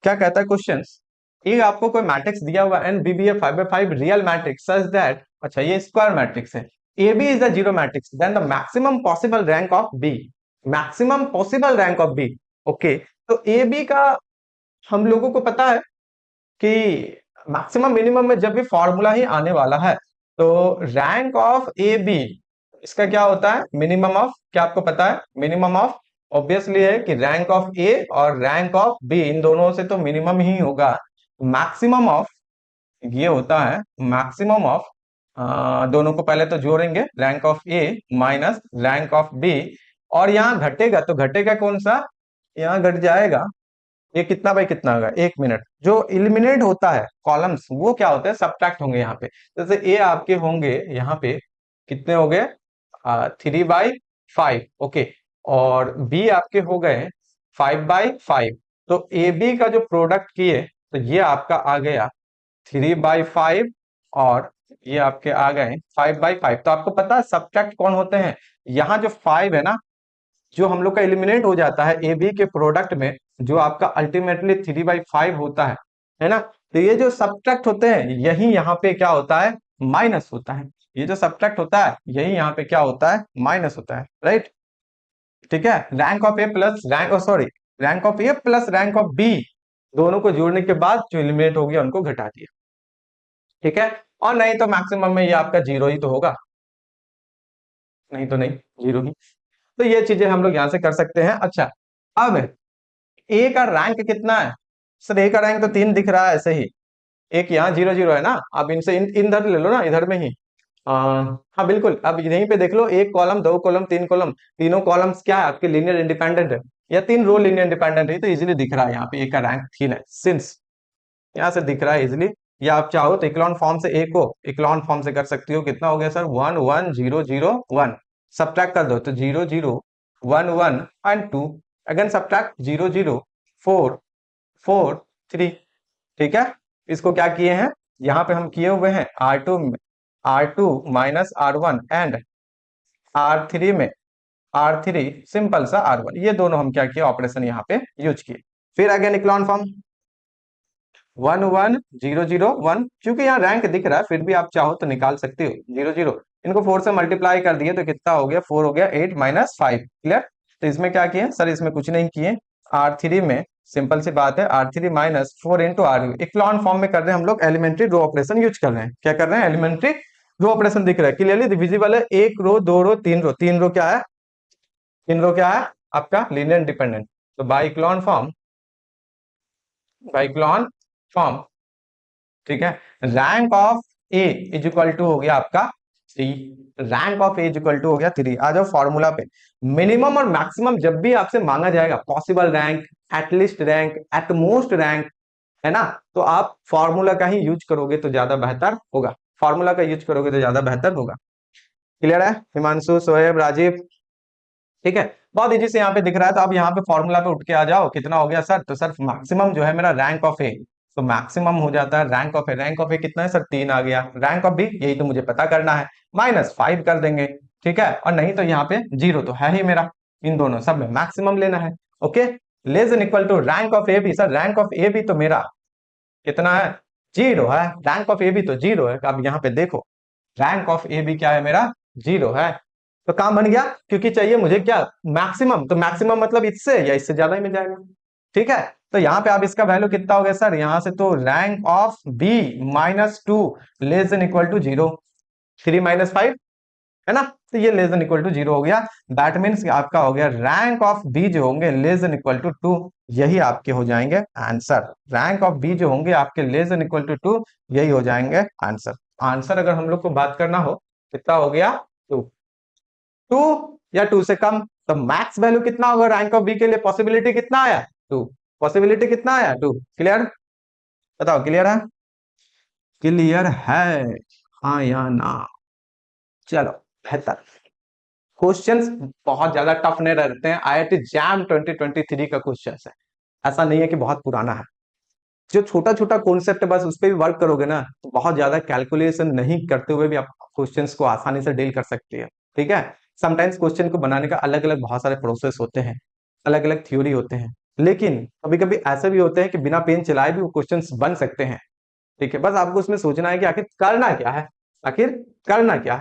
क्या कहता है क्वेश्चन, ये आपको कोई मैट्रिक्स दिया हुआ and B be a 5 by 5 real matrix such that, अच्छा ये स्क्वायर मैट्रिक्स है, A B is a zero matrix, then the maximum possible rank of B, maximum possible rank of B. Okay, तो A B का हम लोगों को पता है कि मैक्सिमम मिनिमम में जब भी फॉर्मूला ही आने वाला है, तो रैंक ऑफ ए बी इसका क्या होता है, मिनिमम ऑफ, क्या आपको पता है, मिनिमम ऑफ, ऑब्वियसली है कि रैंक ऑफ ए और रैंक ऑफ बी इन दोनों से तो मिनिमम ही होगा। मैक्सिमम ऑफ ये होता है मैक्सिमम ऑफ, दोनों को पहले तो जोड़ेंगे, rank of A minus rank of B, और यहाँ घटेगा तो घटेगा कौन सा, यहाँ घट जाएगा, ये कितना बाई कितना होगा, 1 मिनट, जो इलिमिनेट होता है कॉलम्स वो क्या होता है, सब्ट्रैक्ट होंगे यहाँ पे, जैसे ए आपके होंगे यहाँ पे कितने हो गए, 3/5, ओके, और बी आपके हो गए 5/5, तो ए बी का जो प्रोडक्ट किए तो ये आपका आ गया 3/5, और ये आपके आ गए 5/5। तो आपको पता है सब्ट्रैक्ट कौन होते हैं, यहाँ जो 5 है ना, जो हम लोग का एलिमिनेट हो जाता है ए बी के प्रोडक्ट में, जो आपका अल्टीमेटली 3/5 होता है ना, तो ये जो सब्ट्रैक्ट होते हैं यही यहाँ पे क्या होता है, माइनस होता है, ये जो सब्ट्रैक्ट होता है यही यहाँ पे क्या होता है, माइनस होता है, राइट। ठीक है, rank of A plus rank, sorry, rank of A plus rank of B, दोनों को जोड़ने के बाद जो एलिमिनेट हो गया उनको घटा दिया। ठीक है, और नहीं तो मैक्सिमम में ये आपका जीरो ही तो होगा, नहीं तो नहीं, जीरो ही। तो ये चीजें हम लोग यहां से कर सकते हैं। अच्छा, अब ए का रैंक कितना है, सर ए का रैंक तो 3 दिख रहा है ऐसे ही, एक यहाँ 0 0 है ना, अब इनसे इधर ले लो ना, इधर में ही, आ, हाँ बिल्कुल, अब यहीं पे देख लो, एक कॉलम, दो कॉलम, तीन कॉलम, तीनों कॉलम्स क्या है आपके, लीनियर इंडिपेंडेंट है, या 3 रो लीनियर इंडिपेंडेंट है, तो इजीली दिख रहा है यहाँ पे ए का रैंक 3 है, सिंस यहाँ से दिख रहा है इजिली। या आप चाहो तो इक्लॉन फॉर्म से ए को इक्लॉन फॉर्म से कर सकती हो, कितना हो गया सर, 1 1 0 0 1, सब्ट्रैक्ट कर दो तो 0 0 1 1 एंड 2, अगेन सब्ट्रैक्ट 0 0 4 4 3। ठीक है, इसको क्या किए हैं, यहाँ पे हम किए हुए हैं R2 minus R1 and R3 में R3 सिंपल सा R1, ये दोनों हम क्या किए, ऑपरेशन यहाँ पे यूज किए। फिर अगेन इक्लॉन फॉर्म 1 1 0 0 1, क्योंकि यहाँ रैंक दिख रहा है फिर भी आप चाहो तो निकाल सकते हो, 0 0 इनको 4 से मल्टीप्लाई कर दिए तो कितना हो गया, 4 हो गया, 8 माइनस 5, क्लियर। तो इसमें क्या किए सर, इसमें कुछ नहीं किए, R3 में सिंपल सी बात है, R3 minus 4 into R, echelon form में कर रहे हैं हम लोग, एलिमेंट्री रो ऑपरेशन यूज कर रहे हैं, क्या कर रहे हैं, एलिमेंट्री रो ऑपरेशन दिख रहा है क्लियरली डिविजिबल है, एक रो, दो रो, तीन रो, तीन रो क्या है, तीन रो क्या है आपका लीनियर इंडिपेंडेंट, तो बाइक्लॉन फॉर्म, ठीक है, rank of A is equal to हो गया आपका 3, rank of A is equal to हो गया 3। आ जाओ फॉर्मूला पे, मिनिमम और मैक्सिमम जब भी आपसे मांगा जाएगा, possible rank, at least rank, at most rank, है ना, तो आप फॉर्मूला का ही यूज करोगे तो ज्यादा बेहतर होगा, फॉर्मूला का यूज करोगे तो ज्यादा बेहतर होगा। क्लियर है हिमांशु, शोएब, राजीव, ठीक है, बहुत इजी से यहाँ पे दिख रहा है, तो अब यहाँ पे फॉर्मूला पे उठ के आ जाओ, कितना हो गया सर, तो सर मैक्सिमम जो है मेरा रैंक ऑफ ए, तो मैक्सिमम हो जाता है rank of A, rank of A कितना है सर, 3 आ गया, रैंक ऑफ बी यही तो मुझे पता करना है, -5 कर देंगे, ठीक है, और नहीं तो यहाँ पे 0 तो है ही मेरा, इन दोनों सब में मैक्सिमम लेना है। Okay, less than equal to rank of A B, sir rank of A B तो मेरा कितना है, 0 है, रैंक ऑफ ए बी तो 0 है, अब यहाँ पे देखो रैंक ऑफ ए बी क्या है मेरा, 0 है, तो काम बन गया, क्योंकि चाहिए मुझे क्या, मैक्सिमम, तो मैक्सिमम मतलब इससे या इससे ज्यादा ही मिल जाएगा। ठीक है, तो यहाँ पे आप इसका वैल्यू कितना हो गया सर, यहां से तो rank of B -2 less than equal to 0, 3 - 5 है ना, तो ये लेस देन इक्वल टू 0 हो गया, दैट मीन्स आपका हो गया रैंक ऑफ बी जो होंगे लेस देन इक्वल टू 2, यही आपके हो जाएंगे आंसर, रैंक ऑफ बी जो होंगे आपके लेस देन इक्वल टू 2, यही हो जाएंगे आंसर। आंसर अगर हम लोग को बात करना हो कितना हो गया, 2, 2 या 2 से कम, तो मैक्स वैल्यू कितना होगा रैंक ऑफ बी के लिए, पॉसिबिलिटी कितना आया, 2, पॉसिबिलिटी कितना आया, 2, क्लियर, बताओ क्लियर है, क्लियर है, हाँ या ना, चलो बेहतर। क्वेश्चंस बहुत ज्यादा टफ नहीं रहते हैं, आईआईटी जैम 2023 का क्वेश्चन है, ऐसा नहीं है कि बहुत पुराना है, जो छोटा छोटा कॉन्सेप्ट है बस उस पर भी वर्क करोगे ना, तो बहुत ज्यादा कैलकुलेशन नहीं करते हुए भी आप क्वेश्चंस को आसानी से डील कर सकते हैं। ठीक है, समटाइम्स क्वेश्चन को बनाने का अलग अलग बहुत सारे प्रोसेस होते हैं, अलग अलग थ्योरी होते हैं, लेकिन कभी कभी ऐसे भी होते हैं कि बिना पेन चलाए भी वो क्वेश्चंस बन सकते हैं। ठीक है, बस आपको उसमें सोचना है कि आखिर करना क्या है, आखिर करना क्या है।